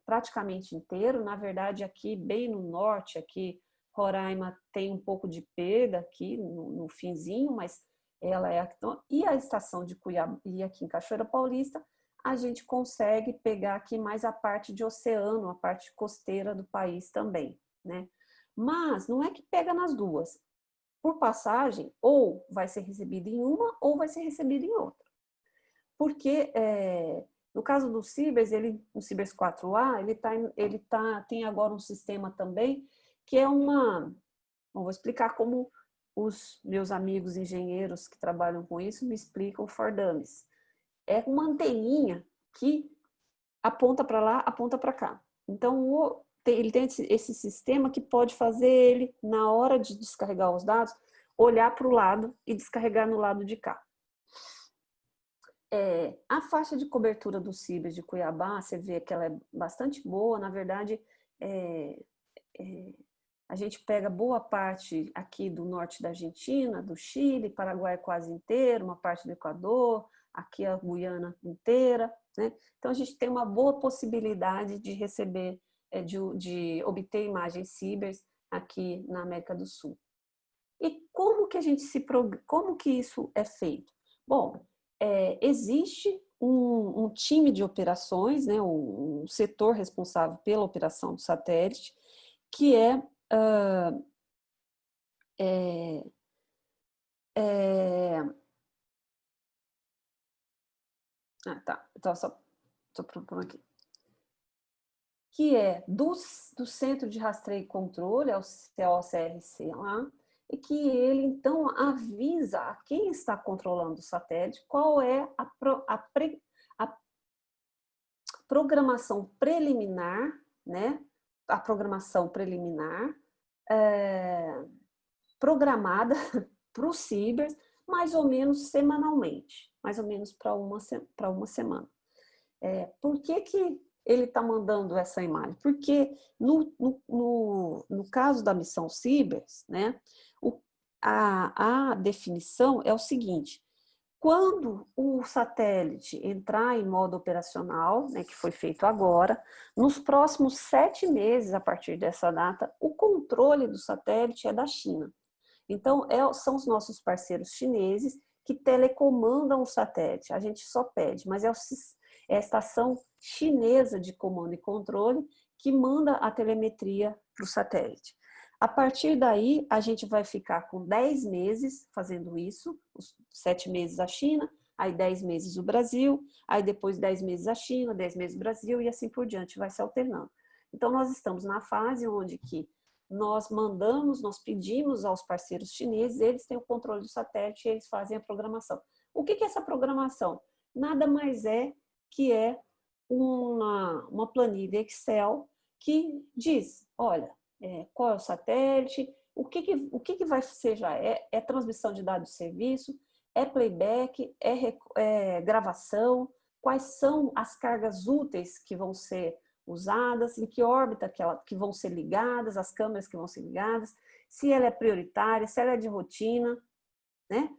praticamente inteiro. Na verdade, aqui bem no norte, aqui Roraima tem um pouco de perda aqui no finzinho, mas ela é aqui. E a estação de Cuiabá, e aqui em Cachoeira Paulista, a gente consegue pegar aqui mais a parte de oceano, a parte costeira do país também, né? Mas não é que pega nas duas. Por passagem, ou vai ser recebido em uma, ou vai ser recebido em outra. Porque, no caso do Cibers, o Cibers 4A, tem agora um sistema também, que é vou explicar como os meus amigos engenheiros que trabalham com isso me explicam for dummies. É uma anteninha que aponta para lá, aponta para cá. Então, ele tem esse sistema que pode fazer ele, na hora de descarregar os dados, olhar para o lado e descarregar no lado de cá. A faixa de cobertura do Cibers de Cuiabá, você vê que ela é bastante boa. Na verdade, a gente pega boa parte aqui do norte da Argentina, do Chile, Paraguai quase inteiro, uma parte do Equador, aqui a Guiana inteira, né? Então, a gente tem uma boa possibilidade de receber, de obter imagens Cibers aqui na América do Sul. E como que isso é feito? Bom, existe um time de operações, né, um setor responsável pela operação do satélite, que tá. Então, só estou propondo aqui. Que é do Centro de Rastreio e Controle, é o COCRC lá, e que ele, então, avisa a quem está controlando o satélite qual é programação preliminar, né? A programação preliminar programada para o Cibers, mais ou menos semanalmente, mais ou menos para uma semana. Por que ele está mandando essa imagem? Porque no caso da missão Cibers, né, a definição é o seguinte: quando o satélite entrar em modo operacional, né, que foi feito agora, nos próximos 7 meses, a partir dessa data, o controle do satélite é da China. Então, são os nossos parceiros chineses que telecomandam o satélite. A gente só pede, mas é a estação chinesa de comando e controle que manda a telemetria para o satélite. A partir daí, a gente vai ficar com 10 meses fazendo isso, os 7 meses a China, aí 10 meses o Brasil, aí depois 10 meses a China, 10 meses o Brasil e assim por diante, vai se alternando. Então, nós estamos na fase onde que nós pedimos aos parceiros chineses, eles têm o controle do satélite e eles fazem a programação. O que é essa programação? Nada mais que uma planilha Excel que diz, olha, qual é o satélite, o que vai ser já? É transmissão de dados de serviço, é playback, é gravação, quais são as cargas úteis que vão ser usadas, em que órbita que vão ser ligadas, as câmeras que vão ser ligadas, se ela é prioritária, se ela é de rotina, né?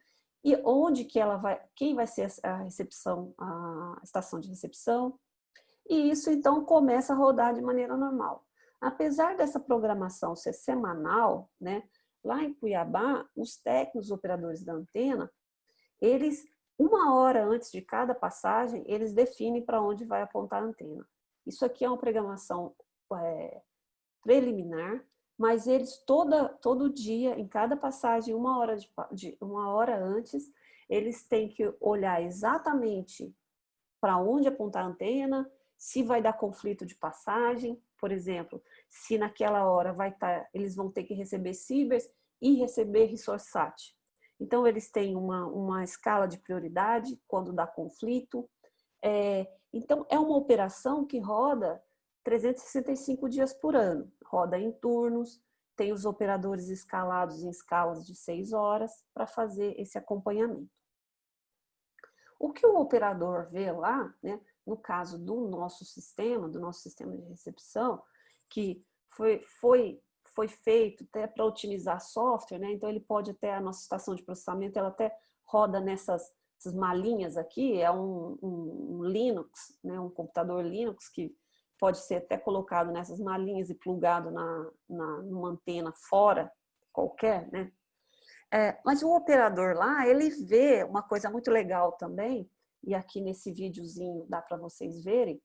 E onde que ela vai, quem vai ser a recepção, a estação de recepção. E isso, então, começa a rodar de maneira normal. Apesar dessa programação ser semanal, né, lá em Cuiabá, os técnicos operadores da antena, eles, 1 hora antes de cada passagem, eles definem para onde vai apontar a antena. Isso aqui é uma programação preliminar, mas eles todo dia, em cada passagem, 1 hora antes, eles têm que olhar exatamente para onde apontar a antena, se vai dar conflito de passagem, por exemplo, se naquela hora eles vão ter que receber Cibers e receber ResourceSat. Então, eles têm uma escala de prioridade quando dá conflito. Então, é uma operação que roda 365 dias por ano, roda em turnos, tem os operadores escalados em escalas de 6 horas para fazer esse acompanhamento. O que o operador vê lá, né, no caso do nosso sistema de recepção, que foi feito até para otimizar software, né, então ele pode até, a nossa estação de processamento, ela até roda nessas malinhas aqui, é um Linux, né, um computador Linux que pode ser até colocado nessas malinhas e plugado numa antena fora, qualquer, né? Mas o operador lá, ele vê uma coisa muito legal também, e aqui nesse videozinho dá para vocês verem,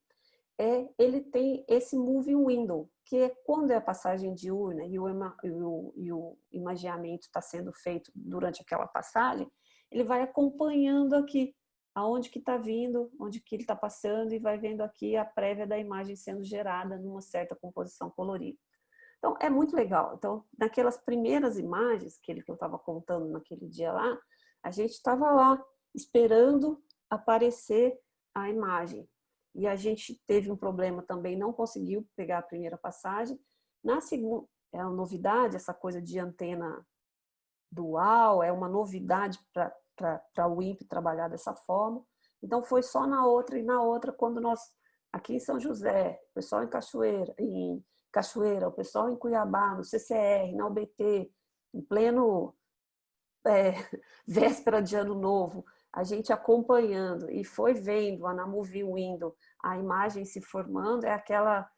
ele tem esse Moving Window, que é quando é a passagem diurna e o imageamento está sendo feito durante aquela passagem, ele vai acompanhando aqui aonde que está vindo, onde que ele está passando e vai vendo aqui a prévia da imagem sendo gerada numa certa composição colorida. Então, é muito legal. Então, naquelas primeiras imagens que eu estava contando naquele dia lá, a gente estava lá esperando aparecer a imagem. E a gente teve um problema também, não conseguiu pegar a primeira passagem. Na segunda, é uma novidade, essa coisa de antena dual, é uma novidade para o INPE trabalhar dessa forma. Então, foi só na outra e na outra, quando nós, aqui em São José, o pessoal em Cachoeira, o pessoal em Cuiabá, no CCR, na UBT, em pleno véspera de Ano Novo, a gente acompanhando e foi vendo na Moving Window a imagem se formando, é aquela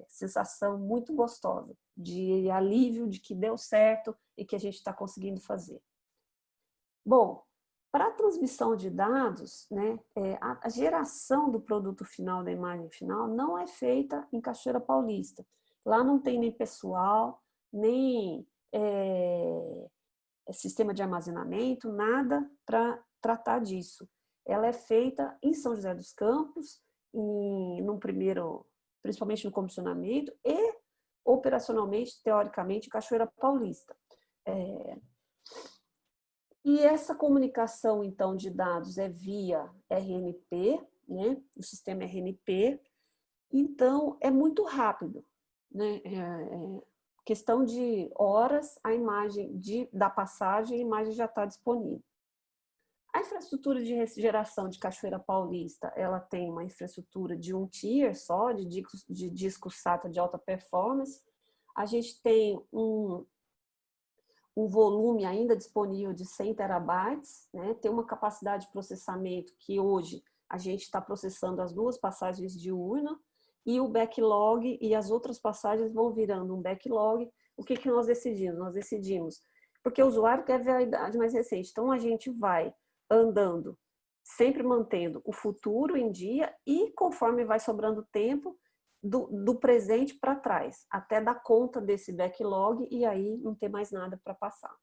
sensação muito gostosa de alívio de que deu certo e que a gente está conseguindo fazer. Bom, para a transmissão de dados, né, a geração do produto final, da imagem final, não é feita em Cachoeira Paulista. Lá não tem nem pessoal, nem sistema de armazenamento, nada para tratar disso. Ela é feita em São José dos Campos, principalmente no comissionamento e operacionalmente, teoricamente, em Cachoeira Paulista. E essa comunicação, então, de dados é via RNP, né? O sistema RNP. Então, é muito rápido, né? Questão de horas, a imagem da passagem, a imagem já está disponível. A infraestrutura de geração de Cachoeira Paulista, ela tem uma infraestrutura de um tier só, de disco SATA de alta performance. A gente tem um volume ainda disponível de 100 terabytes, né? Tem uma capacidade de processamento que hoje a gente está processando as 2 passagens diurna, e o backlog e as outras passagens vão virando um backlog. O que nós decidimos? Nós decidimos, porque o usuário quer ver a idade mais recente, então a gente vai andando, sempre mantendo o futuro em dia e conforme vai sobrando tempo, do presente para trás, até dar conta desse backlog e aí não ter mais nada para passar.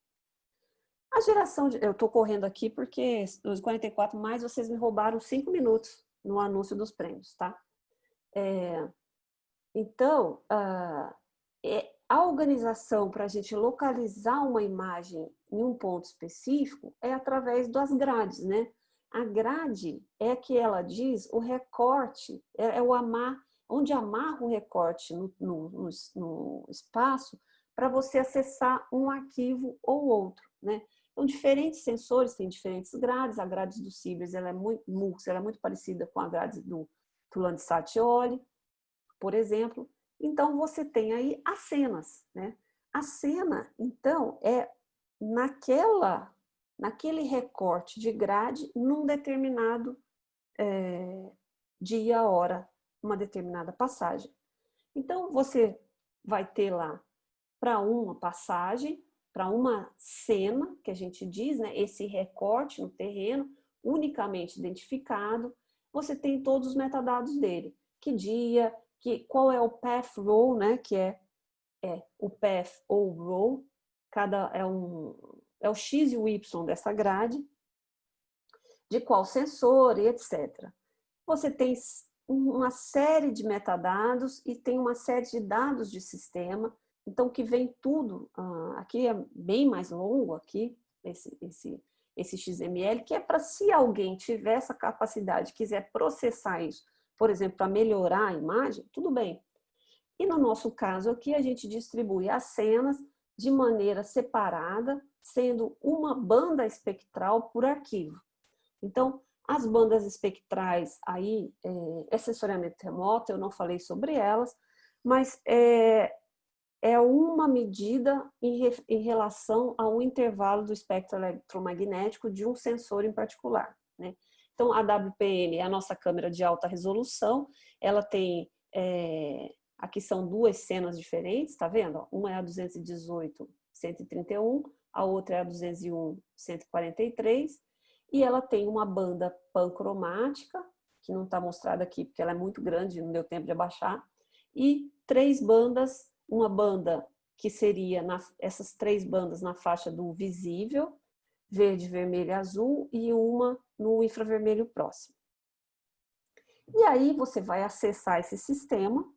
A geração eu estou correndo aqui porque os 44 mais vocês me roubaram 5 minutos no anúncio dos prêmios, tá? Então, a organização para a gente localizar uma imagem em um ponto específico é através das grades, né? A grade é que ela diz o recorte, onde amarra o recorte no espaço para você acessar um arquivo ou outro, né? Então, diferentes sensores têm diferentes grades. A grade do Sybris, ela é muito parecida com a grade do Landsat Eole, por exemplo. Então, você tem aí as cenas, né? A cena, então, é naquele recorte de grade num determinado dia, hora, uma determinada passagem. Então, você vai ter lá para uma passagem, para uma cena, que a gente diz, né? Esse recorte no terreno, unicamente identificado, você tem todos os metadados dele. Que dia, qual é o path row, né? Que é o path ou row, é o X e o Y dessa grade, de qual sensor e etc. Você tem uma série de metadados e tem uma série de dados de sistema, então que vem tudo, aqui é bem mais longo, aqui, esse XML, que é para se alguém tiver essa capacidade, quiser processar isso, por exemplo, para melhorar a imagem, tudo bem. E no nosso caso aqui, a gente distribui as cenas de maneira separada, sendo uma banda espectral por arquivo. Então, as bandas espectrais aí, sensoriamento remoto, eu não falei sobre elas, mas é uma medida em relação ao intervalo do espectro eletromagnético de um sensor em particular, né? Então, a WPM é a nossa câmera de alta resolução, ela tem, aqui são 2 cenas diferentes, tá vendo? Uma é a 218/131, a outra é a 201/143, e ela tem uma banda pancromática, que não está mostrada aqui porque ela é muito grande, não deu tempo de abaixar, e 3 bandas, uma banda que seria essas 3 bandas na faixa do visível, verde, vermelho e azul, e uma no infravermelho próximo. E aí você vai acessar esse sistema,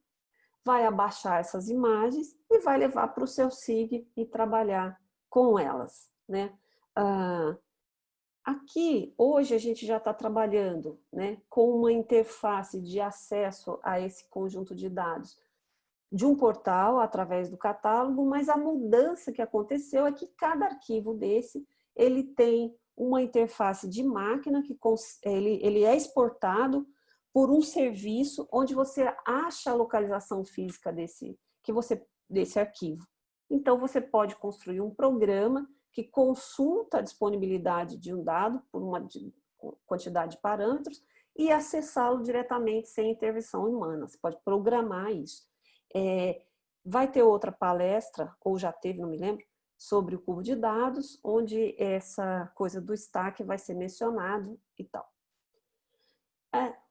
vai abaixar essas imagens e vai levar para o seu SIG e trabalhar com elas, né? Aqui, hoje, a gente já está trabalhando, né, com uma interface de acesso a esse conjunto de dados de um portal, através do catálogo, mas a mudança que aconteceu é que cada arquivo desse, ele tem uma interface de máquina, que ele é exportado por um serviço onde você acha a localização física desse arquivo. Então, você pode construir um programa que consulta a disponibilidade de um dado por uma quantidade de parâmetros e acessá-lo diretamente sem intervenção humana. Você pode programar isso. Vai ter outra palestra, ou já teve, não me lembro, sobre o cubo de dados, onde essa coisa do stack vai ser mencionado e tal.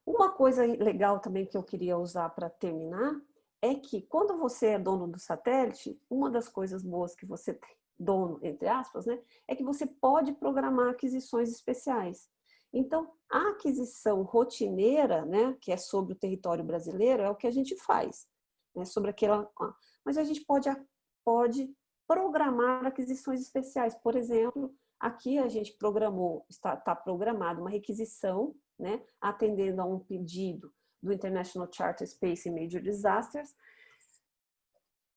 Uma coisa legal também que eu queria usar para terminar é que quando você é dono do satélite, uma das coisas boas que você tem, dono, entre aspas, né, é que você pode programar aquisições especiais. Então, a aquisição rotineira, né, que é sobre o território brasileiro, é o que a gente faz, né, sobre aquela... Mas a gente pode programar aquisições especiais. Por exemplo, aqui a gente programou, está programada uma requisição, né, atendendo a um pedido do International Charter Space in Major Disasters,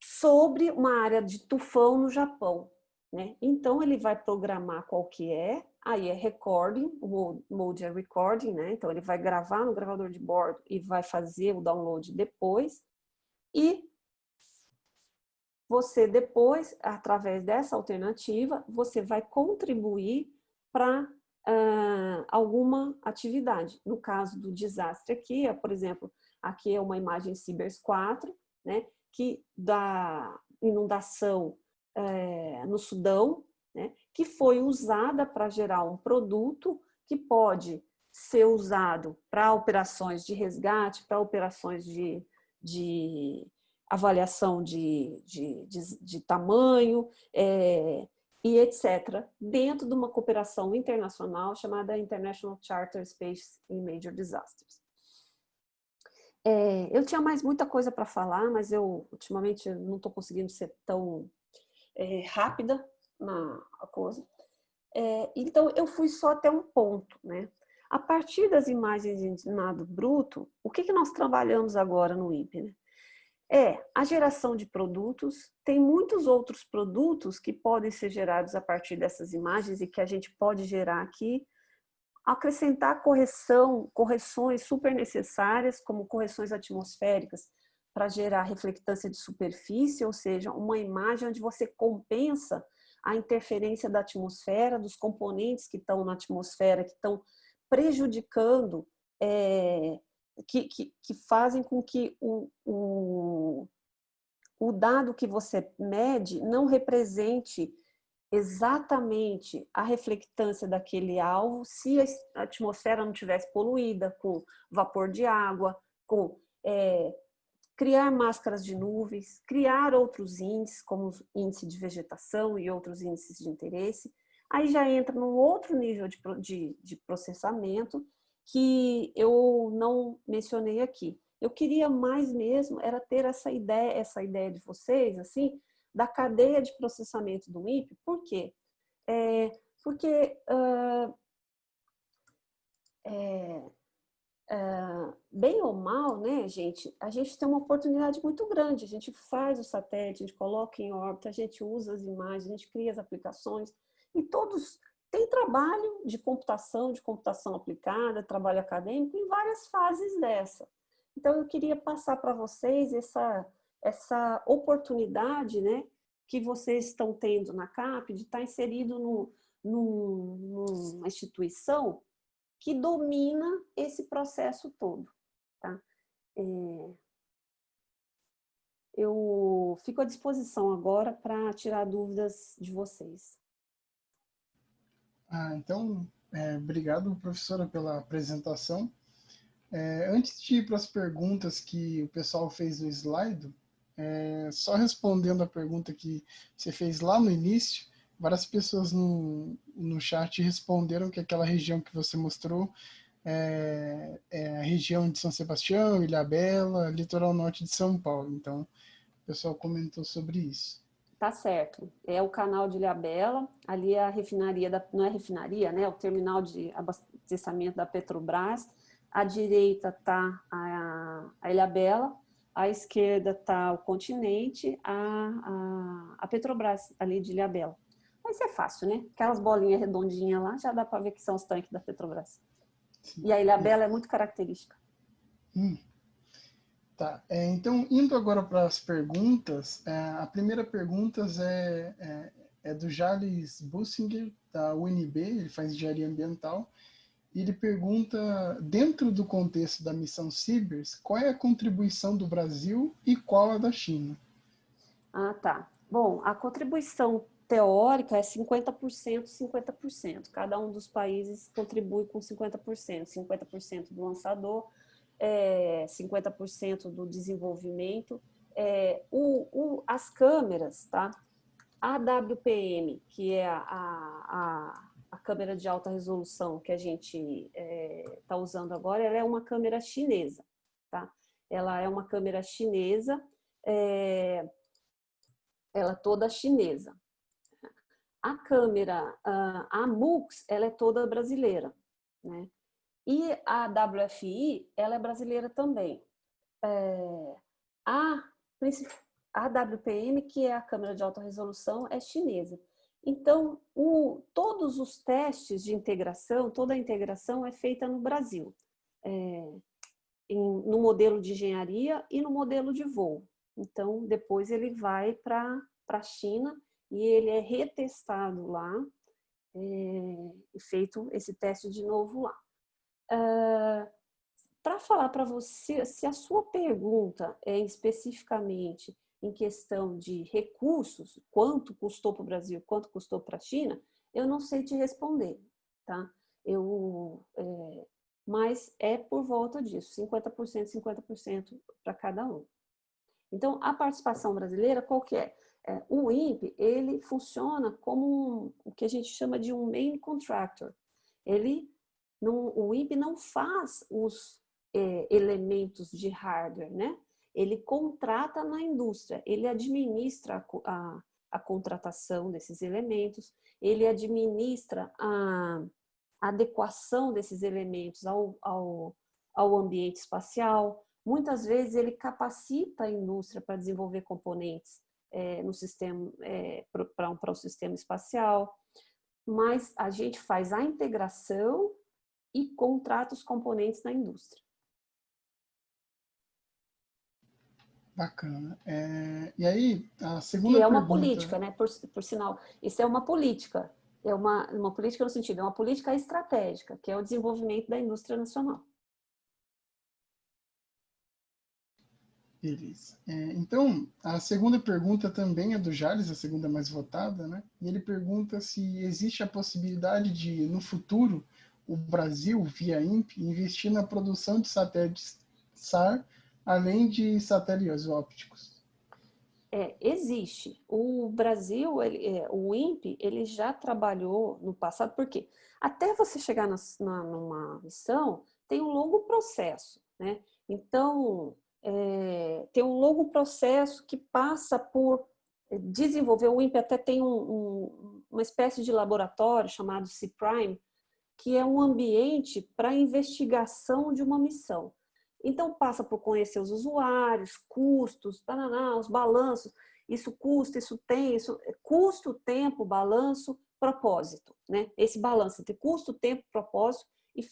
sobre uma área de tufão no Japão, né? Então, ele vai programar qual que é, aí é recording, o mode é recording, né? Então, ele vai gravar no gravador de bordo e vai fazer o download depois, e você depois, através dessa alternativa, você vai contribuir para alguma atividade. No caso do desastre aqui, por exemplo, aqui é uma imagem Cibers 4, né, que da inundação no Sudão, né, que foi usada para gerar um produto que pode ser usado para operações de resgate, para operações de avaliação de tamanho, e etc., dentro de uma cooperação internacional chamada International Charter Space in Major Disasters. Eu tinha muita coisa para falar, mas eu ultimamente não estou conseguindo ser tão rápida na coisa. Então, eu fui só até um ponto, né? A partir das imagens de nado bruto, o que nós trabalhamos agora no INPE, né? A geração de produtos. Tem muitos outros produtos que podem ser gerados a partir dessas imagens e que a gente pode gerar aqui, acrescentar correções super necessárias, como correções atmosféricas, para gerar reflectância de superfície, ou seja, uma imagem onde você compensa a interferência da atmosfera, dos componentes que estão na atmosfera, que estão prejudicando, que fazem com que o dado que você mede não represente exatamente a reflectância daquele alvo se a atmosfera não tivesse poluída com vapor de água, com criar máscaras de nuvens, criar outros índices, como o índice de vegetação e outros índices de interesse. Aí já entra num outro nível de processamento que eu não mencionei aqui. Eu queria mais mesmo era ter essa ideia de vocês, assim, da cadeia de processamento do INPE. Por quê? Porque bem ou mal, né, gente, a gente tem uma oportunidade muito grande. A gente faz o satélite, a gente coloca em órbita, a gente usa as imagens, a gente cria as aplicações, e todos têm trabalho de computação aplicada, trabalho acadêmico em várias fases dessa. Então, eu queria passar para vocês essa oportunidade, né, que vocês estão tendo na CAP de estar inserido numa instituição que domina esse processo todo, tá? Eu fico à disposição agora para tirar dúvidas de vocês.
Então, obrigado, professora, pela apresentação. Antes de ir para as perguntas que o pessoal fez no slide, só respondendo a pergunta que você fez lá no início, várias pessoas no chat responderam que aquela região que você mostrou é a região de São Sebastião, Ilhabela, litoral norte de São Paulo. Então, o pessoal comentou sobre isso.
Tá certo. É o canal de Ilhabela, ali é a refinaria, não é refinaria, né? O terminal de abastecimento da Petrobras. À direita está a Ilhabela, à esquerda está o Continente, a Petrobras, ali de Ilhabela. Mas é fácil, né? Aquelas bolinhas redondinhas lá, já dá para ver que são os tanques da Petrobras. Sim. E a Ilhabela é muito característica.
Tá, então, indo agora para as perguntas, a primeira pergunta é do Jales Bussinger, da UNB, ele faz engenharia ambiental, e ele pergunta, dentro do contexto da missão Cibers, qual é a contribuição do Brasil e qual a da China?
Tá. Bom, a contribuição teórica é 50%, 50%. Cada um dos países contribui com 50%. 50% do lançador, 50% do desenvolvimento. As câmeras, tá? A AWPM, que é a câmera de alta resolução que a gente está usando agora, ela é uma câmera chinesa, tá? Ela é uma câmera chinesa, ela toda chinesa. A câmera, a MUX, ela é toda brasileira, né? E a WFI, ela é brasileira também. A WPM, que é a câmera de alta resolução, é chinesa. Então, todos os testes de integração, toda a integração é feita no Brasil, no modelo de engenharia e no modelo de voo. Então, depois ele vai para a China e ele é retestado lá, e feito esse teste de novo lá. Para falar para você, se a sua pergunta é especificamente em questão de recursos, quanto custou para o Brasil, quanto custou para a China, eu não sei te responder, tá? Mas é por volta disso, 50%, 50% para cada um. Então, a participação brasileira, qual que é? O INPE, ele funciona como o que a gente chama de um main contractor. O INPE não faz os elementos de hardware, né? Ele contrata na indústria, ele administra a contratação desses elementos, ele administra a adequação desses elementos ao ambiente espacial. Muitas vezes ele capacita a indústria para desenvolver componentes no sistema, para o sistema espacial, mas a gente faz a integração e contrata os componentes na indústria.
Bacana. E aí, a segunda
E é uma
pergunta...
política, né? Por sinal, isso é uma política. É uma política no sentido, é uma política estratégica, que é o desenvolvimento da indústria nacional.
Beleza. Então, a segunda pergunta também é do Jales, a segunda mais votada, né? E ele pergunta se existe a possibilidade de, no futuro, o Brasil, via INPE, investir na produção de satélites SAR, além de satélites ópticos.
Existe. O Brasil, o INPE, ele já trabalhou no passado, porque até você chegar numa missão, tem um longo processo, né? Então, tem um longo processo que passa por desenvolver. O INPE até tem uma espécie de laboratório chamado C-Prime, que é um ambiente para investigação de uma missão. Então, passa por conhecer os usuários, custos, os balanços, isso custa, isso tem, isso custo, tempo, balanço, propósito, né? Esse balanço entre custo, tempo, propósito e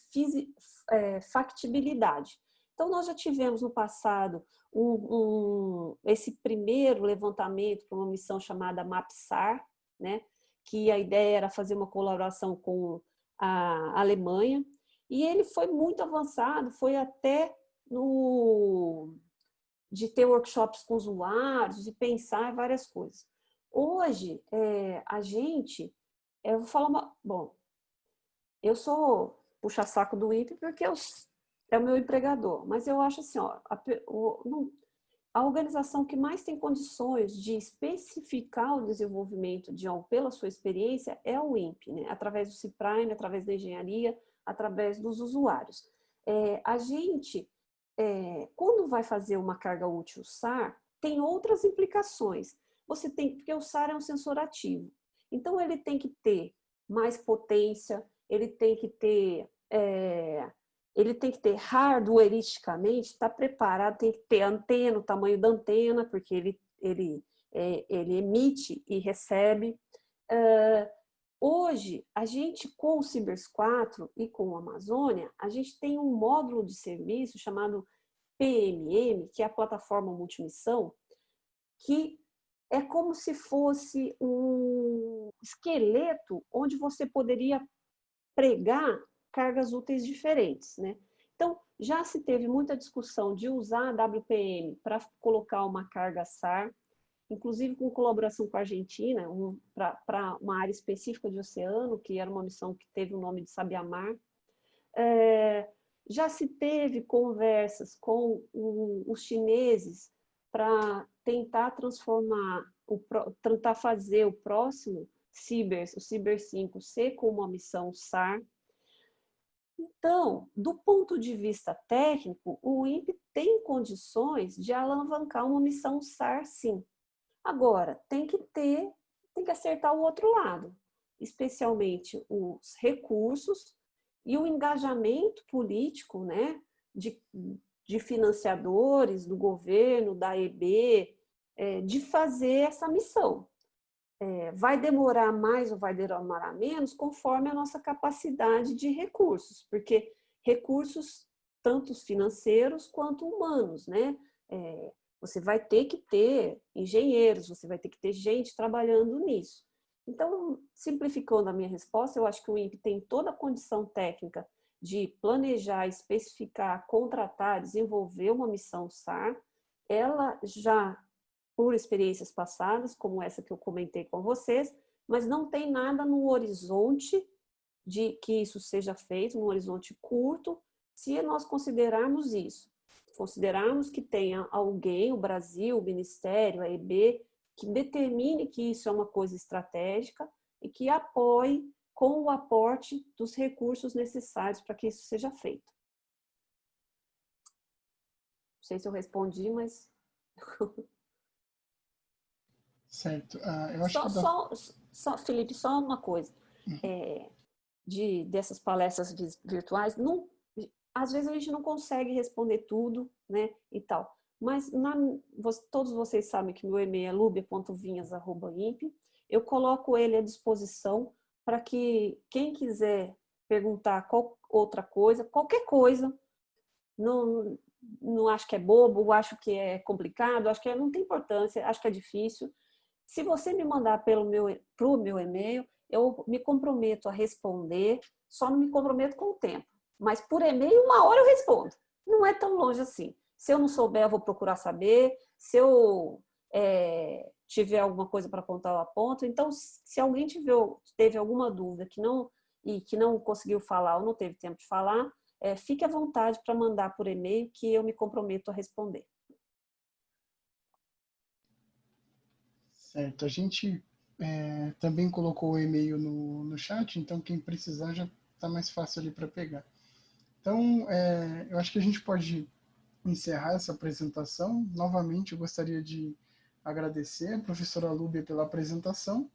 factibilidade. Então, nós já tivemos no passado esse primeiro levantamento para uma missão chamada MAPSAR, né? Que a ideia era fazer uma colaboração com a Alemanha, e ele foi muito avançado, foi até de ter workshops com usuários, de pensar em várias coisas. Hoje, a gente, eu vou falar bom, eu sou puxa-saco do INPE porque é o meu empregador, mas eu acho assim, a organização que mais tem condições de especificar o desenvolvimento de algo pela sua experiência é o INPE, né? Através do C-Prime, através da engenharia, através dos usuários. A gente, quando vai fazer uma carga útil SAR, tem outras implicações. Porque o SAR é um sensor ativo. Então, ele tem que ter mais potência, ele tem que ter hardwareisticamente, está preparado, tem que ter antena, o tamanho da antena, porque ele emite e recebe. Hoje, a gente, com o Cibers 4 e com o Amazônia, a gente tem um módulo de serviço chamado PMM, que é a plataforma multimissão, que é como se fosse um esqueleto onde você poderia pregar cargas úteis diferentes, né? Então, já se teve muita discussão de usar a WPM para colocar uma carga SAR, inclusive com colaboração com a Argentina, para uma área específica de oceano, que era uma missão que teve o nome de Sabiamar. Já se teve conversas com os chineses para tentar tentar fazer o próximo o Ciber 5 ser com uma missão SAR. Então, do ponto de vista técnico, o INPE tem condições de alavancar uma missão SAR, sim. Agora, tem que acertar o outro lado, especialmente os recursos e o engajamento político, né, de financiadores, do governo, da EB, de fazer essa missão. Vai demorar mais ou vai demorar menos, conforme a nossa capacidade de recursos, porque recursos, tanto financeiros quanto humanos, né? Você vai ter que ter engenheiros, você vai ter que ter gente trabalhando nisso. Então, simplificando a minha resposta, eu acho que o INPE tem toda a condição técnica de planejar, especificar, contratar, desenvolver uma missão SAR. Ela já, por experiências passadas, como essa que eu comentei com vocês, mas não tem nada no horizonte de que isso seja feito, no horizonte curto, se nós considerarmos isso. Considerarmos que tenha alguém, o Brasil, o Ministério, a EB, que determine que isso é uma coisa estratégica e que apoie com o aporte dos recursos necessários para que isso seja feito. Não sei se eu respondi, mas...
Certo. Eu acho que
Felipe, só uma coisa. Dessas palestras virtuais, não, às vezes a gente não consegue responder tudo, né, e tal. Mas todos vocês sabem que meu e-mail é lubia.vinhas@imp. Eu coloco ele à disposição para que quem quiser perguntar outra coisa, qualquer coisa, não acho que é bobo, acho que é complicado, acho que não tem importância, acho que é difícil. Se você me mandar pro meu e-mail, eu me comprometo a responder, só não me comprometo com o tempo. Mas por e-mail, 1 hora eu respondo. Não é tão longe assim. Se eu não souber, eu vou procurar saber. Se eu tiver alguma coisa para contar, eu aponto. Então, se alguém teve alguma dúvida que não conseguiu falar ou não teve tempo de falar, fique à vontade para mandar por e-mail que eu me comprometo a responder.
Certo. A gente também colocou o e-mail no chat, então quem precisar já está mais fácil ali para pegar. Então, eu acho que a gente pode encerrar essa apresentação. Novamente, eu gostaria de agradecer a professora Lúbia pela apresentação.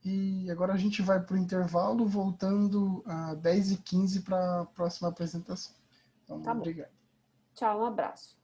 E agora a gente vai para o intervalo, voltando a 10h15 para a próxima apresentação. Então,
Tá bom.
obrigado.
Tchau, um abraço.